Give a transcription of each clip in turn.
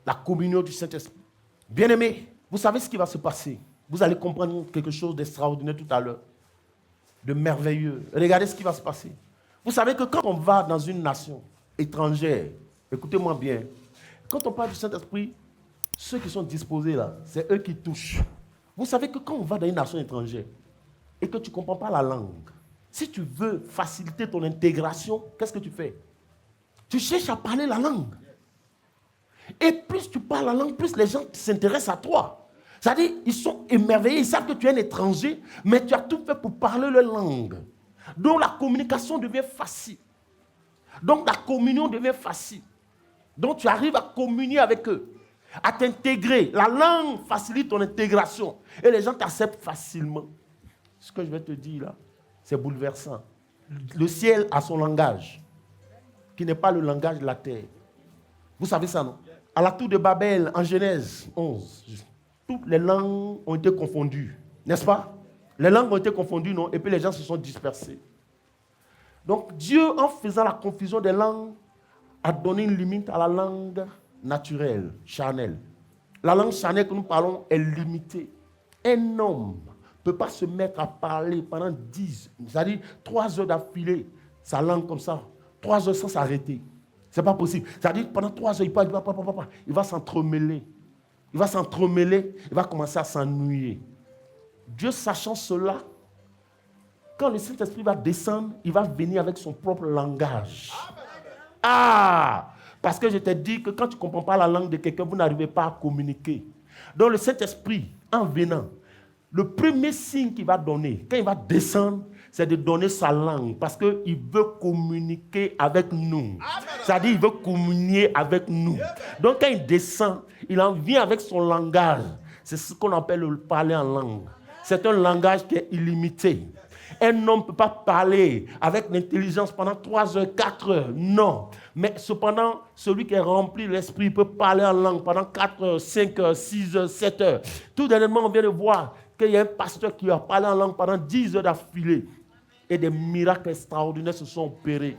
La communion du Saint-Esprit. Bien-aimés, vous savez ce qui va se passer. Vous allez comprendre quelque chose d'extraordinaire tout à l'heure. De merveilleux. Regardez ce qui va se passer. Vous savez que quand on va dans une nation étrangère, écoutez-moi bien, quand on parle du Saint-Esprit, ceux qui sont disposés là, c'est eux qui touchent. Vous savez que quand on va dans une nation étrangère et que tu ne comprends pas la langue, si tu veux faciliter ton intégration, qu'est-ce que tu fais? Tu cherches à parler la langue. Et plus tu parles la langue, plus les gens s'intéressent à toi. C'est-à-dire, ils sont émerveillés, ils savent que tu es un étranger, mais tu as tout fait pour parler leur langue. Donc la communication devient facile. Donc la communion devient facile. Donc tu arrives à communier avec eux, à t'intégrer. La langue facilite ton intégration. Et les gens t'acceptent facilement. Ce que je vais te dire là, c'est bouleversant. Le ciel a son langage, qui n'est pas le langage de la terre. Vous savez ça, non? À la tour de Babel, en Genèse 11, toutes les langues ont été confondues. N'est-ce pas? Les langues ont été confondues, non? Et puis les gens se sont dispersés. Donc Dieu, en faisant la confusion des langues, a donné une limite à la langue naturelle, charnelle. La langue charnelle que nous parlons est limitée. Un homme ne peut pas se mettre à parler pendant 10, c'est-à-dire 3 heures d'affilée, sa langue comme ça, 3 heures sans s'arrêter. Ce n'est pas possible. C'est-à-dire pendant 3 heures, il va s'entremêler. Il va s'entremêler, il va commencer à s'ennuyer. Dieu sachant cela, quand le Saint-Esprit va descendre, il va venir avec son propre langage. Ah! Parce que je t'ai dit que quand tu ne comprends pas la langue de quelqu'un, vous n'arrivez pas à communiquer. Donc le Saint-Esprit, en venant, le premier signe qu'il va donner, quand il va descendre, c'est de donner sa langue. Parce qu'il veut communiquer avec nous. C'est-à-dire qu'il veut communier avec nous. Donc quand il descend, il en vient avec son langage. C'est ce qu'on appelle le parler en langue. C'est un langage qui est illimité. Un homme ne peut pas parler avec l'intelligence pendant 3 heures, 4 heures. Non. Mais cependant, celui qui est rempli de l'esprit peut parler en langue pendant 4 heures, 5 heures, 6 heures, 7 heures. Tout dernièrement, on vient de voir qu'il y a un pasteur qui a parlé en langue pendant 10 heures d'affilée. Et des miracles extraordinaires se sont opérés.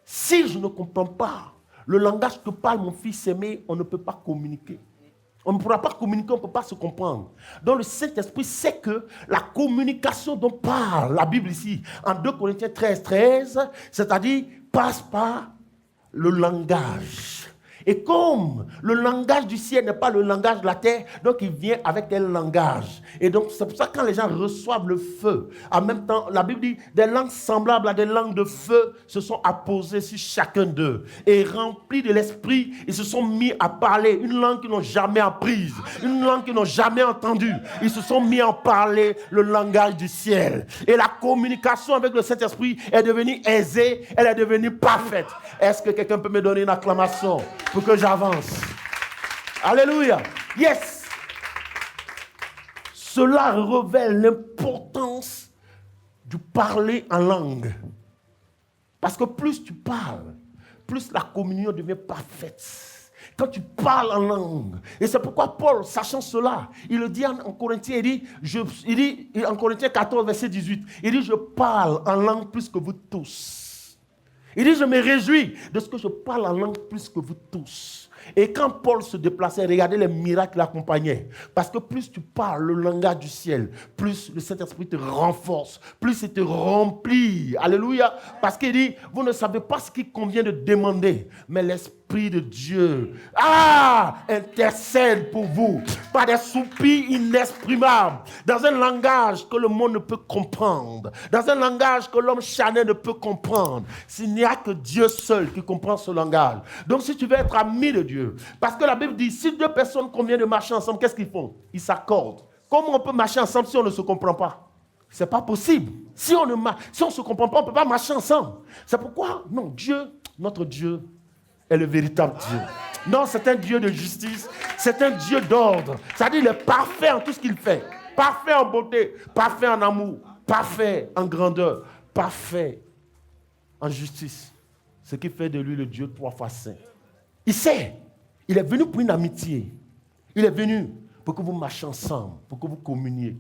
Si je ne comprends pas le langage que parle mon fils aimé, on ne peut pas communiquer. On ne pourra pas communiquer, on ne peut pas se comprendre. Donc le Saint-Esprit sait que la communication dont parle la Bible ici, en 2 Corinthiens 13, c'est-à-dire passe par le langage. Et comme le langage du ciel n'est pas le langage de la terre, donc il vient avec un langage. Et donc c'est pour ça que quand les gens reçoivent le feu, en même temps, la Bible dit, des langues semblables à des langues de feu se sont apposées sur chacun d'eux. Et remplis de l'esprit, ils se sont mis à parler une langue qu'ils n'ont jamais apprise, une langue qu'ils n'ont jamais entendue. Ils se sont mis à parler le langage du ciel. Et la communication avec le Saint-Esprit est devenue aisée, elle est devenue parfaite. Est-ce que quelqu'un peut me donner une acclamation pour que j'avance? Alléluia. Yes. Cela révèle l'importance du parler en langue. Parce que plus tu parles, plus la communion devient parfaite. Quand tu parles en langue. Et c'est pourquoi Paul, sachant cela, il le dit en Corinthiens, il dit en Corinthiens 14, verset 18, il dit, je parle en langue plus que vous tous. Il dit, je me réjouis de ce que je parle en langue plus que vous tous. Et quand Paul se déplaçait, regardez les miracles qui l'accompagnaient. Parce que plus tu parles le langage du ciel, plus le Saint-Esprit te renforce, plus il te remplit. Alléluia. Parce qu'il dit, vous ne savez pas ce qu'il convient de demander, mais l'Esprit de Dieu, intercède pour vous par des soupirs inexprimables, dans un langage que le monde ne peut comprendre, dans un langage que l'homme charnel ne peut comprendre. S'il n'y a que Dieu seul qui comprend ce langage. Donc si tu veux être ami de Dieu, parce que la Bible dit, si 2 personnes conviennent de marcher ensemble, qu'est-ce qu'ils font? Ils s'accordent. Comment on peut marcher ensemble si on ne se comprend pas? C'est pas possible. Si on ne se comprend pas, on ne peut pas marcher ensemble. C'est pourquoi, non, Dieu, notre Dieu, est le véritable Dieu. Non, c'est un Dieu de justice, c'est un Dieu d'ordre. C'est-à-dire, il est parfait en tout ce qu'il fait. Parfait en beauté, parfait en amour, parfait en grandeur, parfait en justice. Ce qui fait de lui le Dieu 3 fois saint. Il sait, il est venu pour une amitié. Il est venu pour que vous marchiez ensemble, pour que vous communiez.